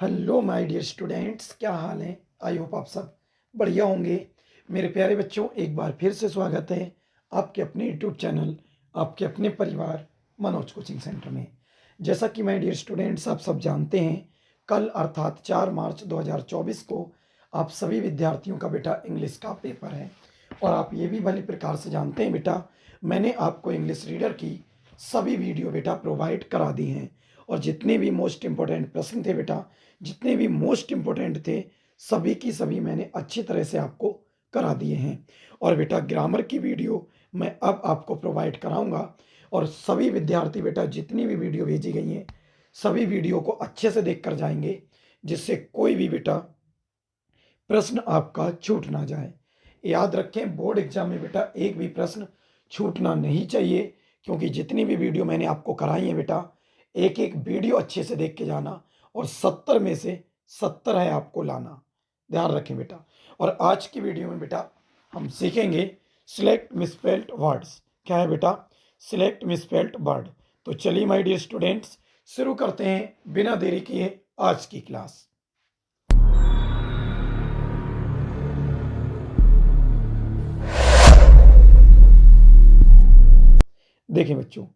Hello my dear students, क्या हाल है। I hope आप सब बढ़िया होंगे। मेरे प्यारे बच्चों, एक बार फिर से स्वागत है आपके अपने यूट्यूब चैनल, आपके अपने परिवार मनोज कोचिंग सेंटर में। जैसा कि माय डियर स्टूडेंट्स आप सब जानते हैं, कल अर्थात 4 मार्च 2024 को आप सभी विद्यार्थियों का बेटा इंग्लिश का पेपर है। और आप ये भी भली प्रकार से जानते हैं बेटा, मैंने आपको इंग्लिश रीडर की सभी वीडियो बेटा प्रोवाइड करा दी हैं। और जितने भी मोस्ट इम्पोर्टेंट प्रश्न थे बेटा, जितने भी मोस्ट इम्पोर्टेंट थे, सभी की सभी मैंने अच्छी तरह से आपको करा दिए हैं। और बेटा ग्रामर की वीडियो मैं अब आपको प्रोवाइड कराऊंगा। और सभी विद्यार्थी बेटा जितनी भी वीडियो भेजी गई हैं, सभी वीडियो को अच्छे से देख कर जाएंगे, जिससे कोई भी बेटा प्रश्न आपका छूट ना जाए। याद रखें, बोर्ड एग्जाम में बेटा एक भी प्रश्न छूटना नहीं चाहिए, क्योंकि जितनी भी वीडियो मैंने आपको कराई है बेटा, एक एक वीडियो अच्छे से देख के जाना। और 70 में से 70 है आपको लाना, ध्यान रखें बेटा। और आज की वीडियो में बेटा हम सीखेंगे सिलेक्ट मिसस्पेल्ड वर्ड्स। क्या है बेटा? Select misspelled word. तो चलिए माय डियर स्टूडेंट्स, शुरू करते हैं बिना देरी किए आज की क्लास। देखिए बच्चों,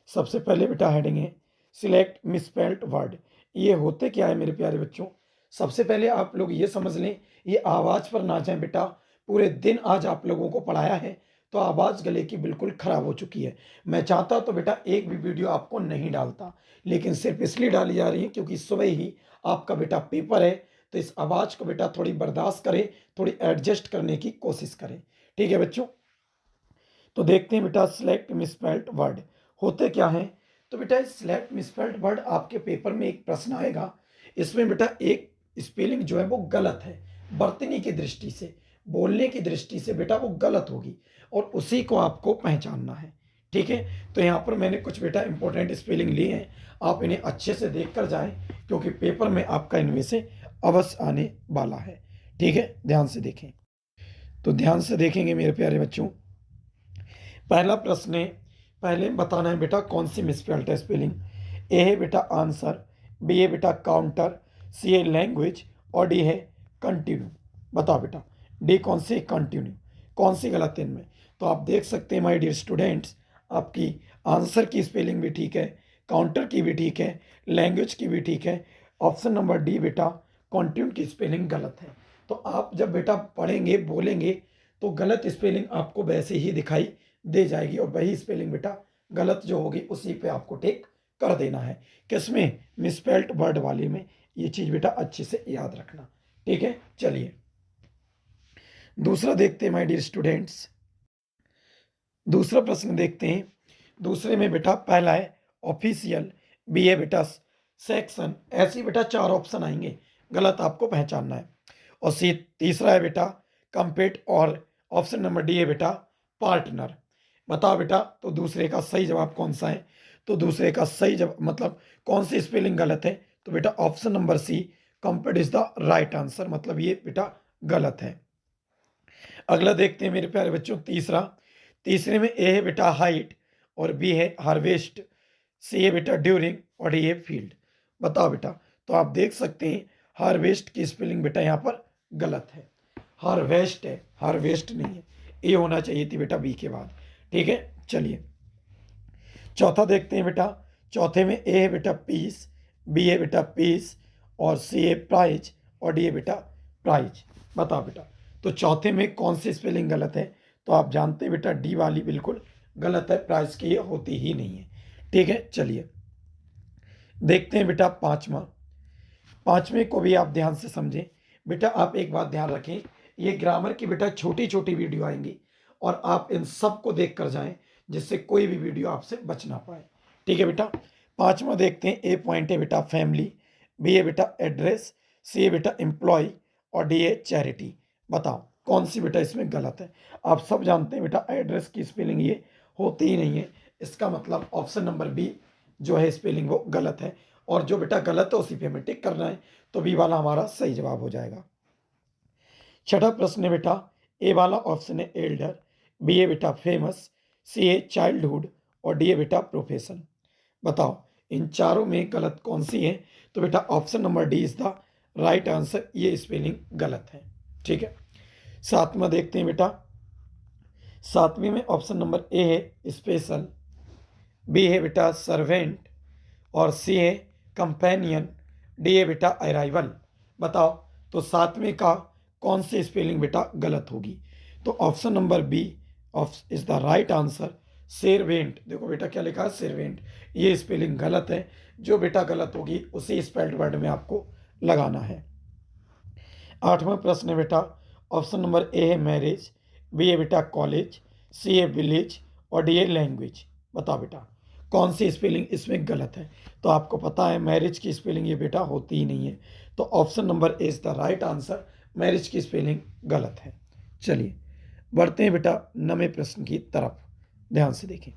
सबसे पहले बेटा हेडिंग है सिलेक्ट मिसस्पेल्ड वर्ड। ये होते क्या है मेरे प्यारे बच्चों? सबसे पहले आप लोग ये समझ लें, ये आवाज़ पर ना जाएं बेटा। पूरे दिन आज आप लोगों को पढ़ाया है तो आवाज़ गले की बिल्कुल ख़राब हो चुकी है। मैं चाहता तो बेटा एक भी वीडियो आपको नहीं डालता, लेकिन सिर्फ इसलिए डाली जा रही है क्योंकि सुबह ही आपका बेटा पेपर है। तो इस आवाज़ को बेटा थोड़ी बर्दाश्त करें, थोड़ी एडजस्ट करने की कोशिश करें। ठीक है बच्चों? तो देखते हैं बेटा सिलेक्ट मिसस्पेल्ड वर्ड होते क्या हैं। तो बेटा सिलेक्ट मिसस्पेल्ड वर्ड आपके पेपर में एक प्रश्न आएगा। इसमें बेटा एक स्पेलिंग जो है वो गलत है, वर्तनी की दृष्टि से, बोलने की दृष्टि से बेटा वो गलत होगी, और उसी को आपको पहचानना है। ठीक है? तो यहाँ पर मैंने कुछ बेटा इंपॉर्टेंट स्पेलिंग लिए हैं, आप इन्हें अच्छे से देख कर जाएं, क्योंकि पेपर में आपका इनमें से अवश्य आने वाला है। ठीक है? ध्यान से देखें। तो ध्यान से देखेंगे मेरे प्यारे बच्चों। पहला प्रश्न है, पहले बताना है बेटा कौन सी मिसस्पेल्ड है स्पेलिंग। ए है बेटा आंसर, बी है बेटा काउंटर, सी है लैंग्वेज, और डी है कंटिन्यू। बताओ बेटा डी कौन सी, कंटिन्यू कौन सी गलत है इनमें? तो आप देख सकते हैं माय डियर स्टूडेंट्स, आपकी आंसर की स्पेलिंग भी ठीक है, काउंटर की भी ठीक है, लैंग्वेज की भी ठीक है। ऑप्शन नंबर डी बेटा कंटिन्यू की स्पेलिंग गलत है। तो आप जब बेटा पढ़ेंगे बोलेंगे तो गलत स्पेलिंग आपको वैसे ही दिखाई दे जाएगी, और वही स्पेलिंग बेटा गलत जो होगी उसी पे आपको टिक कर देना है। किसमें? मिसस्पेल्ड वर्ड वाले में। ये चीज बेटा अच्छे से याद रखना। ठीक है? चलिए दूसरा देखते हैं माय डियर स्टूडेंट्स। दूसरा प्रश्न देखते हैं। दूसरे में बेटा पहला है ऑफिशियल, बी है बेटा सेक्शन, ऐसी बेटा 4 ऑप्शन आएंगे, गलत आपको पहचानना है। और सी तीसरा है बेटा कंपेट, और ऑप्शन नंबर डी है बेटा पार्टनर। बताओ बेटा तो दूसरे का सही जवाब कौन सा है? तो दूसरे का सही जवाब मतलब कौन सी स्पेलिंग गलत है? तो बेटा option number C compete is the right answer, मतलब ये बेटा गलत है। अगला देखते हैं मेरे प्यारे बच्चों तीसरा। तीसरे में ए है बेटा हाइट, और बी है हार्वेस्ट, सी है बेटा ड्यूरिंग, और डी है फील्ड। बताओ बेटा। तो आप देख सकते हैं हार्वेस्ट की स्पेलिंग बेटा यहाँ पर गलत है, हार्वेस्ट है, हार्वेस्ट नहीं है। ए होना चाहिए थी बेटा बी के बाद। ठीक है? चलिए चौथा देखते हैं बेटा। चौथे में ए है बेटा पीस, बी है बेटा पीस, और सी है प्राइज, और डी है बेटा प्राइज। बताओ बेटा तो चौथे में कौन सी स्पेलिंग गलत है? तो आप जानते हैं बेटा डी वाली बिल्कुल गलत है, प्राइज की ये होती ही नहीं है। ठीक है? चलिए देखते हैं बेटा पांचवा। पांचवें को भी आप ध्यान से समझें। बेटा आप एक बात ध्यान रखें, ये ग्रामर की बेटा छोटी छोटी वीडियो आएंगी, और आप इन सब को देख कर जाएं, जिससे कोई भी वीडियो आपसे बच ना पाए। ठीक है बेटा? पांचवा देखते हैं। ए पॉइंट है बेटा फैमिली, बी है बेटा एड्रेस, सी है बेटा एम्प्लॉय, और डी है चैरिटी। बताओ कौन सी बेटा इसमें गलत है? आप सब जानते हैं बेटा एड्रेस की स्पेलिंग ये होती ही नहीं है, इसका मतलब ऑप्शन नंबर बी जो है स्पेलिंग वो गलत है, और जो बेटा गलत है उसी पे हमें टिक करना है। तो बी वाला हमारा सही जवाब हो जाएगा। छठा प्रश्न है बेटा, ए वाला ऑप्शन है एल्डर, बी है बेटा फेमस, सी है चाइल्डहुड, और डी है बेटा प्रोफेशन। बताओ इन चारों में गलत कौन सी है? तो बेटा option number D is the right answer, ये स्पेलिंग गलत है। ठीक है, सातवां देखते हैं बेटा। सातवीं में ऑप्शन नंबर ए है स्पेशल, बी है बेटा सर्वेंट, और सी है कंपेनियन, डी है बेटा अराइवल। बताओ तो सातवें का कौन सी स्पेलिंग बेटा गलत होगी? तो option number B is the right answer, servant. देखो बेटा क्या लिखा है, सेरवेंट, ये स्पेलिंग गलत है। जो बेटा गलत होगी उसी स्पेल्ड वर्ड में आपको लगाना है। आठवां प्रश्न है बेटा, ऑप्शन नंबर ए है मैरिज, बी है बेटा कॉलेज, सी है विलेज, और डी है लैंग्वेज। बताओ बेटा कौन सी स्पेलिंग इसमें गलत है? तो आपको पता है मैरिज की स्पेलिंग ये बेटा होती ही नहीं है, तो option number A is the right answer, marriage की स्पेलिंग गलत है। चलिए बढ़ते हैं बेटा नवें प्रश्न की तरफ, ध्यान से देखें।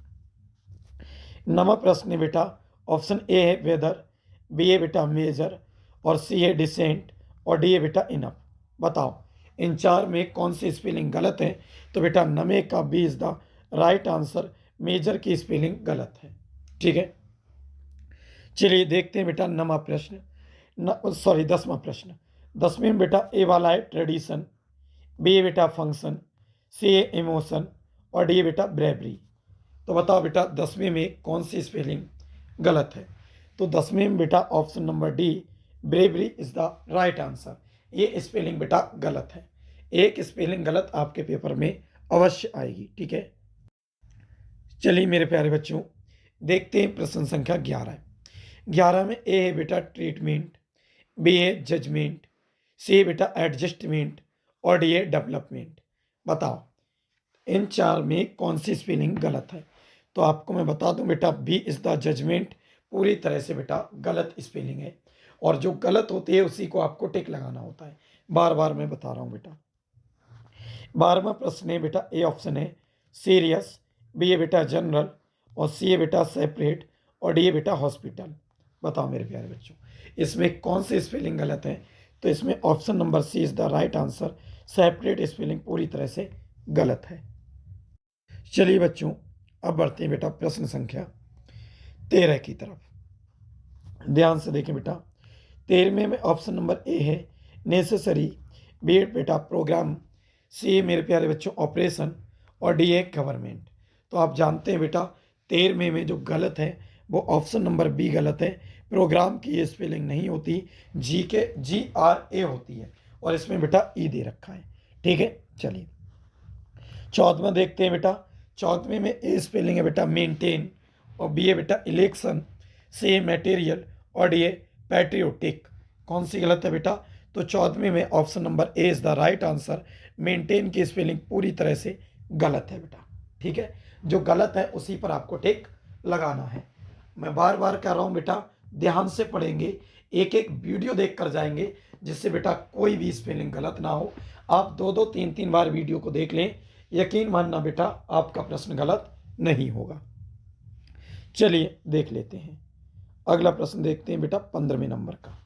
नवा प्रश्न है बेटा, ऑप्शन ए है वेदर, बी है बेटा मेजर, और सी है डिसेंट, और डी है बेटा इनफ। बताओ इन चार में कौन सी स्पेलिंग गलत है? तो बेटा नवे का B is the right answer, major की स्पेलिंग गलत है। ठीक है, चलिए देखते हैं बेटा नवा प्रश्न, सॉरी 10वां प्रश्न। 10वें में बेटा ए वाला है ट्रेडिशन, बी है बेटा फंक्शन, सी है इमोशन, और डी है बेटा ब्रेवरी। तो बताओ बेटा 10वें में कौन सी स्पेलिंग गलत है? तो 10वें में बेटा option number D bravery is the right answer, ये स्पेलिंग बेटा गलत है। एक स्पेलिंग गलत आपके पेपर में अवश्य आएगी। ठीक है, चलिए मेरे प्यारे बच्चों देखते हैं प्रश्न संख्या 11। 11 में ए है बेटा ट्रीटमेंट, बी है जजमेंट, सी है बेटा एडजस्टमेंट, और डी है डेवलपमेंट। बताओ इन चार में कौन सी स्पेलिंग गलत है? तो आपको मैं बता दूं बेटा बी इज द जजमेंट पूरी तरह से बेटा गलत स्पेलिंग है, और जो गलत होती है उसी को आपको टिक लगाना होता है, बार बार मैं बता रहा हूं बेटा। 12वां प्रश्न है बेटा ए ऑप्शन है सीरियस, बी है बेटा जनरल, और सी है बेटा सेपरेट, और डी है बेटा हॉस्पिटल। बताओ मेरे प्यारे बच्चों इसमें कौन सी स्पेलिंग गलत है? तो इसमें option number C is the right answer, separate spelling पूरी तरह से गलत है। चलिए बच्चों अब बढ़ते हैं बेटा प्रश्न संख्या 13 की तरफ, ध्यान से देखें बेटा। 13वें में ऑप्शन नंबर ए है नेसेसरी, बी है बेटा प्रोग्राम, सी है मेरे प्यारे बच्चों ऑपरेशन, और डी है गवर्नमेंट। तो आप जानते हैं बेटा 13वें में जो गलत है वो ऑप्शन नंबर बी गलत है, प्रोग्राम की ये स्पेलिंग नहीं होती, GRA होती है, और इसमें बेटा ई दे रखा है। ठीक है, चलिए 14वां देखते हैं बेटा। 14वें में ए स्पेलिंग है बेटा मेंटेन, और बी है बेटा इलेक्शन, सी है मटेरियल, और डी है पैट्रियोटिक। कौन सी गलत है बेटा? तो 14वें में option number A is the right answer, maintain की स्पेलिंग पूरी तरह से गलत है बेटा। ठीक है, जो गलत है उसी पर आपको टिक लगाना है। मैं बार बार कह रहा हूँ बेटा ध्यान से पढ़ेंगे, एक एक वीडियो देख कर जाएंगे, जिससे बेटा कोई भी स्पेलिंग गलत ना हो। आप 2-2 3-3 बार वीडियो को देख लें, यकीन मानना बेटा आपका प्रश्न गलत नहीं होगा। चलिए देख लेते हैं अगला प्रश्न, देखते हैं बेटा 15वें नंबर का,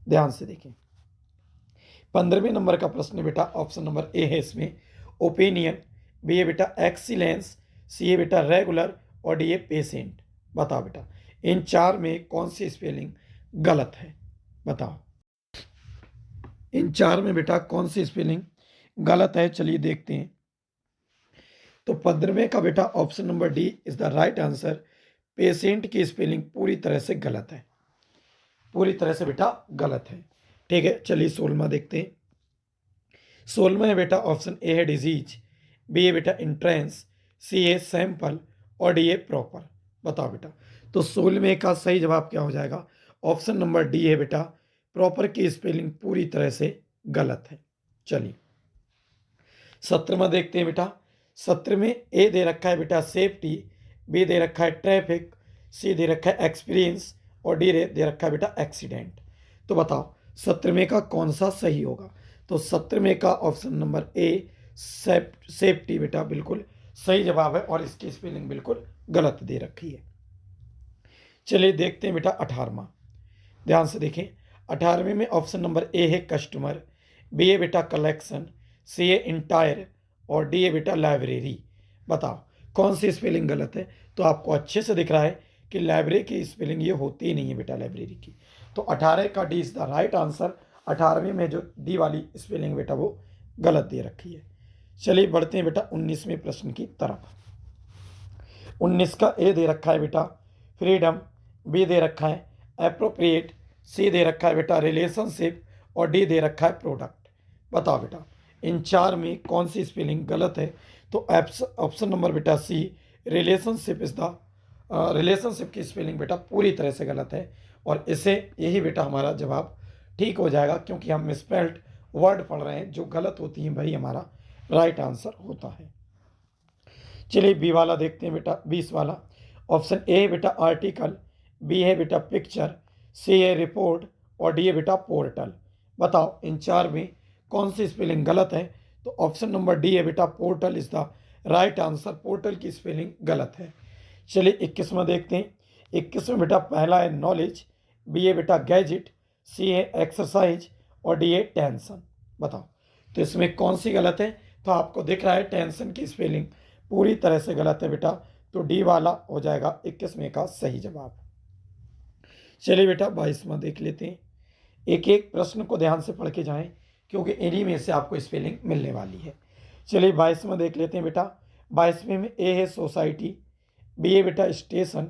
ध्यान से देखें। 15वें नंबर का प्रश्न है बेटा, ऑप्शन नंबर ए है इसमें ओपिनियन, बी है बेटा एक्सीलेंस, सी है बेटा रेगुलर, और डी है पेशेंट। बताओ बेटा इन चार में कौन सी स्पेलिंग गलत है? बताओ इन चार में बेटा कौन सी स्पेलिंग गलत है? चलिए देखते हैं। तो 15वें का बेटा option number D is the right answer, patient की स्पेलिंग पूरी तरह से गलत है, पूरी तरह से बेटा गलत है। ठीक है, चलिए 16वां देखते हैं। 16वां है बेटा ऑप्शन ए है डिजीज, बी है बेटा इंट्रेंस, सी है सैंपल, और डी है प्रॉपर। बताओ बेटा तो 16वें का सही जवाब क्या हो जाएगा? ऑप्शन नंबर डी है बेटा, प्रॉपर की स्पेलिंग पूरी तरह से गलत है। चलिए 17वां देखते हैं बेटा। 17 में ए दे रखा है बेटा सेफ्टी, बी दे रखा है ट्रैफिक, सी दे रखा है एक्सपीरियंस, और डी दे रखा है बेटा एक्सीडेंट। तो बताओ 17वें का कौन सा सही होगा? तो 17वें का ऑप्शन नंबर ए सेफ्टी बेटा बिल्कुल सही जवाब है, और इसकी स्पेलिंग बिल्कुल गलत दे रखी है। चलिए देखते हैं बेटा 18वां, ध्यान से देखें। 18वें में ऑप्शन नंबर ए है कस्टमर, बी है बेटा कलेक्शन, सी है इंटायर, और डी है बेटा लाइब्रेरी। बताओ कौन सी स्पेलिंग गलत है? तो आपको अच्छे से दिख रहा है कि लाइब्रेरी की स्पेलिंग ये होती ही नहीं है बेटा लाइब्रेरी की। तो 18 का D is the right answer. 18वें में जो डी वाली स्पेलिंग बेटा वो गलत दे रखी है। चलिए बढ़ते हैं बेटा 19वें प्रश्न की तरफ। 19 का ए दे रखा है बेटा फ्रीडम, बी दे रखा है अप्रोप्रिएट, सी दे रखा है बेटा रिलेशनशिप और डी दे रखा है प्रोडक्ट। बताओ बेटा इन चार में कौन सी स्पेलिंग गलत है। तो ऑप्शन नंबर बेटा सी रिलेशनशिप इज द रिलेशनशिप की स्पेलिंग बेटा पूरी तरह से गलत है और इसे यही बेटा हमारा जवाब ठीक हो जाएगा, क्योंकि हम मिसस्पेल्ड वर्ड पढ़ रहे हैं जो गलत होती हैं वही हमारा राइट आंसर होता है। चलिए बी वाला देखते हैं बेटा 20 वाला। ऑप्शन ए है बेटा आर्टिकल, बी है बेटा पिक्चर, सी है रिपोर्ट और डी है बेटा पोर्टल। बताओ इन चार में कौन सी स्पेलिंग गलत है। तो ऑप्शन नंबर डी है बेटा portal is the right answer. Portal की स्पेलिंग गलत है। चलिए 21 में देखते हैं। 21 में बेटा पहला है नॉलेज, बी है बेटा गैजेट, सी है एक्सरसाइज और डी है टेंशन। बताओ तो इसमें कौन सी गलत है। तो आपको दिख रहा है टेंशन की स्पेलिंग पूरी तरह से गलत है बेटा, तो डी वाला हो जाएगा 21वें का सही जवाब। चलिए बेटा 22वां देख लेते हैं। एक एक प्रश्न को ध्यान से पढ़ के जाएं, क्योंकि इन्हीं में से आपको स्पेलिंग मिलने वाली है। चलिए 22वां देख लेते हैं बेटा। 22वें में ए है सोसाइटी, बी है बेटा स्टेशन,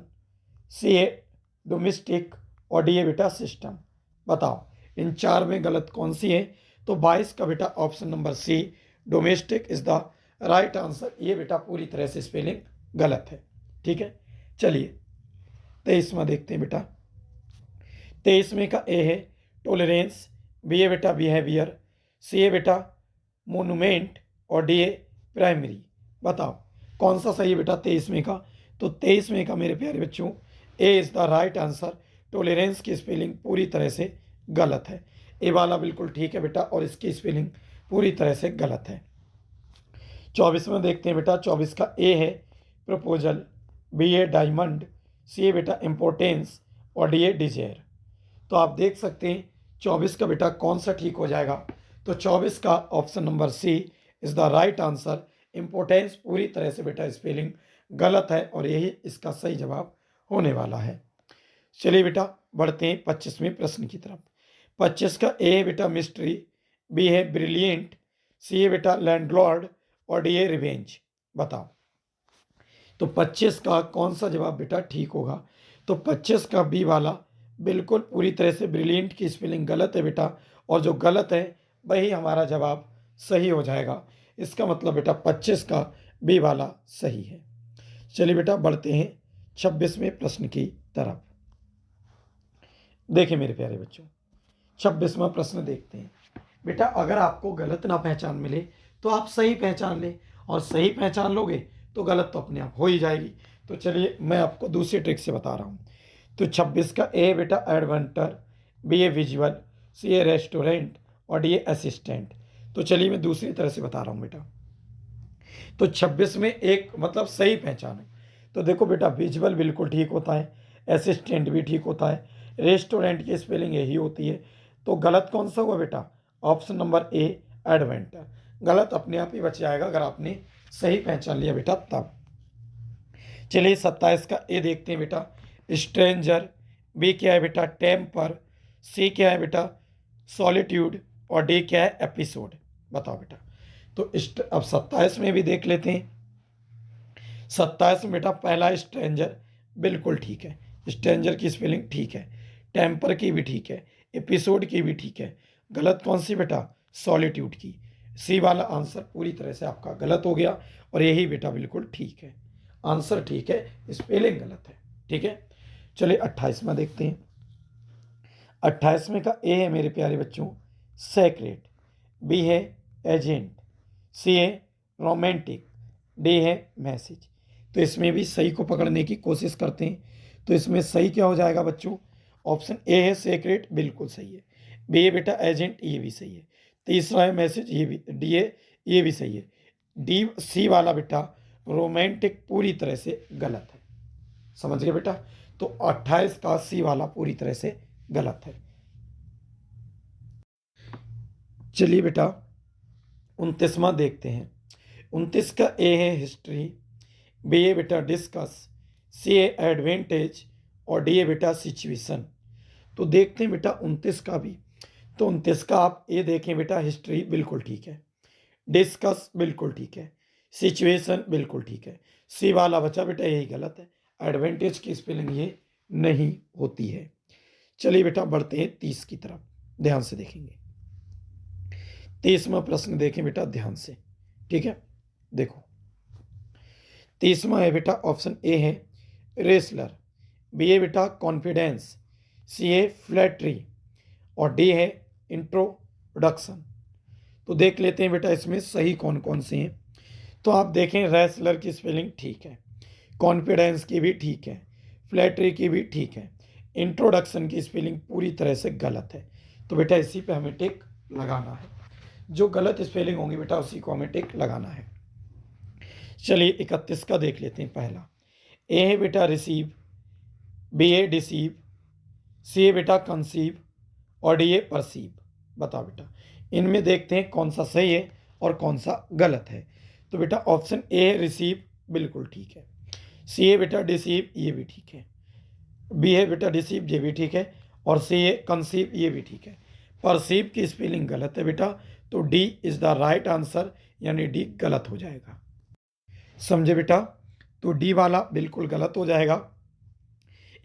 सी है डोमेस्टिक और डी है बेटा सिस्टम। बताओ इन चार में गलत कौन सी है। तो 22 का बेटा option number C domestic is the right answer. ये बेटा पूरी तरह से स्पेलिंग गलत है। ठीक है। चलिए 23वां देखते हैं बेटा। 23वें का ए है टॉलरेंस, बी है बेटा बिहेवियर, सी है बेटा मोनूमेंट और डी है प्राइमरी। बताओ कौन सा सही है बेटा 23वें का। तो 23वें का मेरे प्यारे बच्चों A is the right answer. Tolerance की स्पेलिंग पूरी तरह से गलत है। ए वाला बिल्कुल ठीक है बेटा और इसकी स्पेलिंग पूरी तरह से गलत है। 24वां देखते हैं बेटा। 24 का ए है प्रपोजल, बी है डायमंड, सी है बेटा इम्पोर्टेंस और डी है डिजायर। तो आप देख सकते हैं 24 का बेटा कौन सा ठीक हो जाएगा। तो 24 का option number C is the right answer. Importance पूरी तरह से बेटा स्पेलिंग गलत है और यही इसका सही जवाब होने वाला है। चलिए बेटा बढ़ते हैं 25वें प्रश्न की तरफ। 25 का ए है बेटा मिस्ट्री, बी है ब्रिलियंट, सी है बेटा लैंडलॉर्ड और डी है रिवेंज। बताओ तो 25 का कौन सा जवाब बेटा ठीक होगा। तो 25 का बी वाला बिल्कुल पूरी तरह से ब्रिलियंट की स्पेलिंग गलत है बेटा, और जो गलत है वही हमारा जवाब सही हो जाएगा। इसका मतलब बेटा 25 का बी वाला सही है। चलिए बेटा बढ़ते हैं 26वें प्रश्न की तरफ। देखिए मेरे प्यारे बच्चों 26वां प्रश्न देखते हैं। बेटा अगर आपको गलत ना पहचान मिले तो आप सही पहचान लें, और सही पहचान लोगे तो गलत तो अपने आप हो ही जाएगी। तो चलिए मैं आपको दूसरी ट्रिक से बता रहा हूँ। तो 26 का ए बेटा adventure, B a visual, C a restaurant और डी ए असिस्टेंट। तो चलिए मैं दूसरी तरह से बता रहा हूँ बेटा। तो 26 में एक मतलब सही पहचान है। तो देखो बेटा विजुअल बिल्कुल ठीक होता है, असिस्टेंट भी ठीक होता है, रेस्टोरेंट की स्पेलिंग यही होती है। तो गलत कौन सा हुआ बेटा। Option number A adventure. गलत अपने आप ही बच जाएगा अगर आपने सही पहचान लिया बेटा तब। चलिए 27 का ए देखते हैं बेटा। स्ट्रेंजर, बी क्या है बेटा टेम्पर, सी क्या है बेटा सॉलिट्यूड और डी क्या है एपिसोड। बताओ बेटा तो अब 27 में भी देख लेते हैं। 27 में बेटा पहला स्ट्रेंजर बिल्कुल ठीक है, स्ट्रेंजर की स्पेलिंग ठीक है, टेम्पर की भी ठीक है, एपिसोड की भी ठीक है। गलत कौन सी बेटा सॉलिट्यूड की। सी वाला आंसर पूरी तरह से आपका गलत हो गया और यही बेटा बिल्कुल ठीक है। आंसर ठीक है, स्पेलिंग गलत है। ठीक है। चलिए 28वां देखते हैं। 28वें का ए है मेरे प्यारे बच्चों सेक्रेट, बी है एजेंट, सी है रोमांटिक, डी है मैसेज। तो इसमें भी सही को पकड़ने की कोशिश करते हैं। तो इसमें सही क्या हो जाएगा बच्चों। ऑप्शन ए है सेक्रेट बिल्कुल सही है, बी है बेटा एजेंट ये भी सही है, तीसरा है मैसेज ये भी, डी है ये भी सही है, डी सी वाला बेटा रोमांटिक पूरी तरह से गलत है। समझ गए बेटा। तो 28 का सी वाला पूरी तरह से गलत है। चलिए बेटा 29वां देखते हैं। 29 का ए है हिस्ट्री, बी है बेटा डिस्कस, सी है एडवांटेज और डी है बेटा सिचुएशन। तो देखते हैं बेटा 29 का भी। तो 29 का आप ये देखें बेटा, हिस्ट्री बिल्कुल ठीक है, डिस्कस बिल्कुल ठीक है, सिचुएशन बिल्कुल ठीक है। सी वाला बचा बेटा, यही गलत है। एडवांटेज की स्पेलिंग ये नहीं होती है। चलिए बेटा बढ़ते हैं 30 की तरफ, ध्यान से देखेंगे। 30वां प्रश्न देखें बेटा ध्यान से, ठीक है। देखो 30वां है बेटा, ऑप्शन ए है रेसलर, बी है बेटा कॉन्फिडेंस, सी है फ्लैटरी और डी है इंट्रोडक्शन। तो देख लेते हैं बेटा इसमें सही कौन कौन से हैं। तो आप देखें रेसलर की स्पेलिंग ठीक है, कॉन्फिडेंस की भी ठीक है, फ्लैटरी की भी ठीक है, इंट्रोडक्शन की स्पेलिंग पूरी तरह से गलत है। तो बेटा इसी पे हमें टिक लगाना है, जो गलत स्पेलिंग होंगी बेटा उसी को हमें टिक लगाना है। चलिए 31 का देख लेते हैं। पहला ए है बेटा रिसीव, बी है डिसीव, सी है बेटा कंसीव और डी है परसीव। बताओ बेटा इनमें देखते हैं कौन सा सही है और कौन सा गलत है। तो बेटा ऑप्शन ए है रिसीव, बिल्कुल ठीक है। सी है बेटा डिसीव, ये भी ठीक है। बी है बेटा डिसीव, ये भी ठीक है। और सी है कंसीव, ये भी ठीक है। परसीव की स्पेलिंग गलत है बेटा, तो D is the right answer, यानी डी गलत हो जाएगा। समझे बेटा, तो डी वाला बिल्कुल गलत हो जाएगा।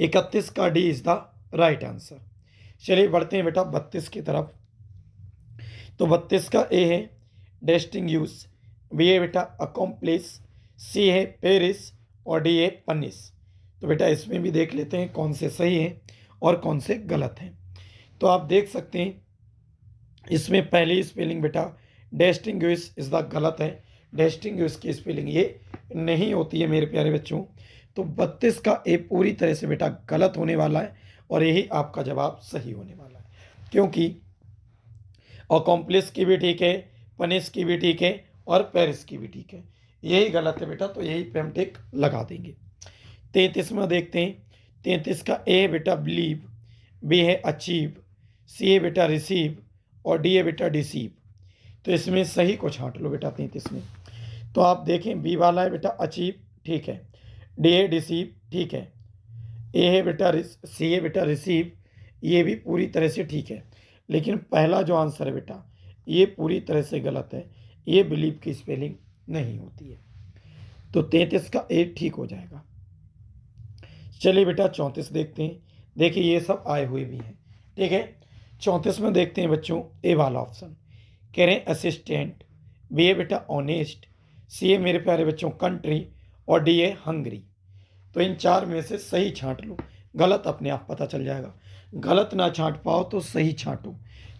31 का D is the right answer. चलिए बढ़ते हैं बेटा 32 की तरफ। तो 32 का ए है डेस्टिंग यूज, बी है बेटा अकॉम्प्लिस, सी है पेरिस और डी है पनिस। तो बेटा इसमें भी देख लेते हैं कौन से सही हैं और कौन से गलत हैं। तो आप देख सकते हैं इसमें पहली स्पेलिंग बेटा डेस्टिंग्विश इज द गलत है। डेस्टिंग्विश की स्पेलिंग ये नहीं होती है मेरे प्यारे बच्चों। तो 32 का ए पूरी तरह से बेटा गलत होने वाला है और यही आपका जवाब सही होने वाला है, क्योंकि अकॉम्प्लिस की भी ठीक है, पनिस की भी ठीक है और पेरिस की भी ठीक है। यही गलत है बेटा, तो यही पे हम टिक लगा देंगे। 33वां देखते हैं। 33 का ए है बेटा बिलीव, बी है अचीव, सी है बेटा रिसीव और डी है बेटा डिसीव। तो इसमें सही को छांट लो बेटा 33 में। तो आप देखें बी वाला है बेटा अचीव, ठीक है। डी है डिसीव, ठीक है। ए है बेटा सी है बेटा रिसीव, ये भी पूरी तरह से ठीक है। लेकिन पहला जो आंसर है बेटा ये पूरी तरह से गलत है, ये बिलीव की स्पेलिंग नहीं होती है। तो 33 का ए ठीक हो जाएगा। चलिए बेटा 34 देखते हैं। देखिए ये सब आए हुए भी हैं, ठीक है। 34 में देखते हैं बच्चों ए वाला ऑप्शन, कह रहे हैं असिस्टेंट, बी है बेटा ऑनेस्ट, सी है मेरे प्यारे बच्चों कंट्री और डी है हंगरी। तो इन चार में से सही छांट लो, गलत अपने आप पता चल जाएगा। गलत ना छांट पाओ तो सही छांटो।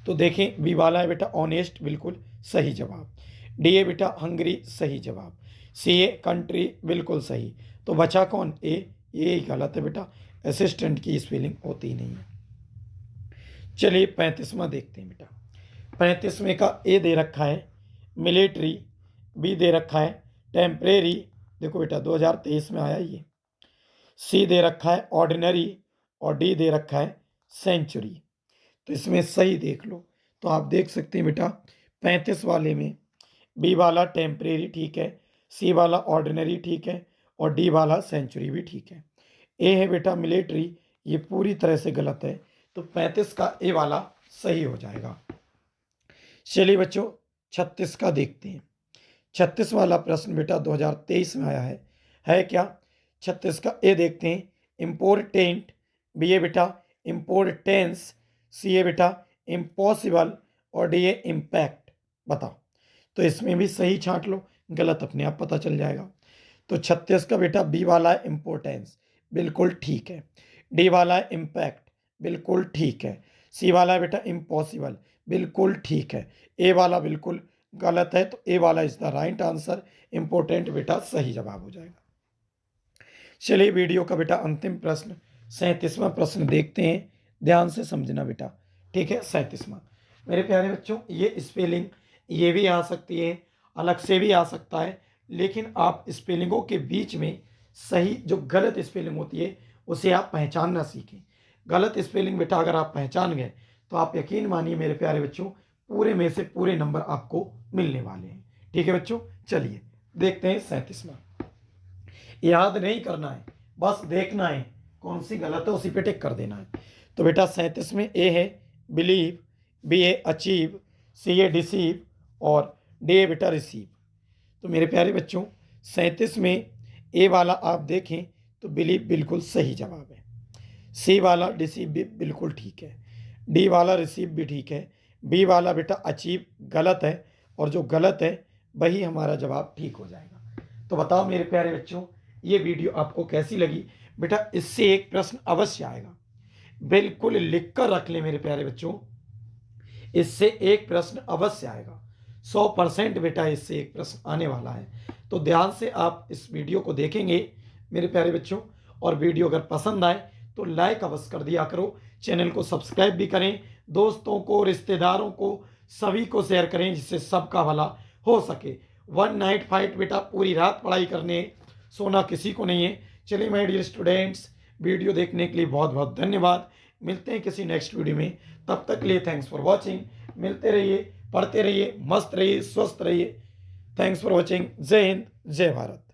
तो देखें बी वाला है बेटा ऑनेस्ट, बिल्कुल सही जवाब। डी है बेटा हंगरी, सही जवाब। सी है कंट्री, बिल्कुल सही। तो बचा कौन, ए, ये ही गलत है बेटा, असिस्टेंट की स्पेलिंग होती नहीं है। चलिए 35वां देखते हैं बेटा। 35वें का ए दे रखा है मिलिट्री, बी दे रखा है टेम्परेरी, देखो बेटा 2023 में आया ये। सी दे रखा है ऑर्डिनरी और डी दे रखा है सेंचुरी। तो इसमें सही देख लो। तो आप देख सकते हैं बेटा 35 वाले में बी वाला टेम्परेरी ठीक है, सी वाला ऑर्डिनरी ठीक है और डी वाला सेंचुरी भी ठीक है। ए है बेटा मिलिट्री, ये पूरी तरह से गलत है। तो 35 का ए वाला सही हो जाएगा। चलिए बच्चों 36 का देखते हैं। 36 वाला प्रश्न बेटा 2023 में आया है क्या। 36 का ए देखते हैं इम्पोर्टेंट, बी ए बेटा इम्पोर्टेंस, सी ए बेटा इम्पॉसिबल और डी ए इम्पैक्ट। बताओ, तो इसमें भी सही छांट लो, गलत अपने आप पता चल जाएगा। तो 36 का बेटा बी वाला है इम्पोर्टेंस, बिल्कुल ठीक है। डी वाला है इम्पैक्ट, बिल्कुल ठीक है। सी वाला है बेटा इम्पॉसिबल, बिल्कुल ठीक है। ए वाला बिल्कुल गलत है, तो ए वाला is the right answer, important बेटा सही जवाब हो जाएगा। चलिए वीडियो का बेटा अंतिम प्रश्न 37वां प्रश्न देखते हैं, ध्यान से समझना बेटा, ठीक है। 37वां मेरे प्यारे बच्चों, ये स्पेलिंग ये भी आ सकती है, अलग से भी आ सकता है, लेकिन आप स्पेलिंगों के बीच में सही जो गलत स्पेलिंग होती है उसे आप पहचानना सीखें। गलत स्पेलिंग बेटा अगर आप पहचान गए तो आप यकीन मानिए मेरे प्यारे बच्चों, पूरे में से पूरे नंबर आपको मिलने वाले हैं, ठीक है बच्चों। चलिए देखते हैं 37वां। याद नहीं करना है, बस देखना है कौन सी गलत है उसी पे टिक कर देना है। तो बेटा 37 में ए है बिलीव, बी है अचीव, सी है डिसीव और डी है बेटा रिसीव। तो मेरे प्यारे बच्चों 37 में ए वाला आप देखें तो बिलीव बिल्कुल सही जवाब है, सी वाला डिसीव भी बिल्कुल ठीक है, डी वाला रिसीव भी ठीक है, बी वाला बेटा अचीव गलत है और जो गलत है वही हमारा जवाब ठीक हो जाएगा। तो बताओ मेरे प्यारे बच्चों ये वीडियो आपको कैसी लगी। बेटा इससे एक प्रश्न अवश्य आएगा, बिल्कुल लिख कर रख ले मेरे प्यारे बच्चों, इससे एक प्रश्न अवश्य आएगा, 100% बेटा इससे एक प्रश्न आने वाला है। तो ध्यान से आप इस वीडियो को देखेंगे मेरे प्यारे बच्चों, और वीडियो अगर पसंद आए तो लाइक अवश्य कर दिया करो, चैनल को सब्सक्राइब भी करें, दोस्तों को रिश्तेदारों को सभी को शेयर करें जिससे सबका भला हो सके। वन नाइट फाइट बेटा पूरी रात पढ़ाई करने सोना किसी को नहीं है। चलिए माय डियर स्टूडेंट्स वीडियो देखने के लिए बहुत बहुत धन्यवाद, मिलते हैं किसी नेक्स्ट वीडियो में, तब तक के लिए थैंक्स फॉर वॉचिंग। मिलते रहिए, पढ़ते रहिए, मस्त रहिए, स्वस्थ रहिए। Thanks for watching. जय हिंद, जय भारत।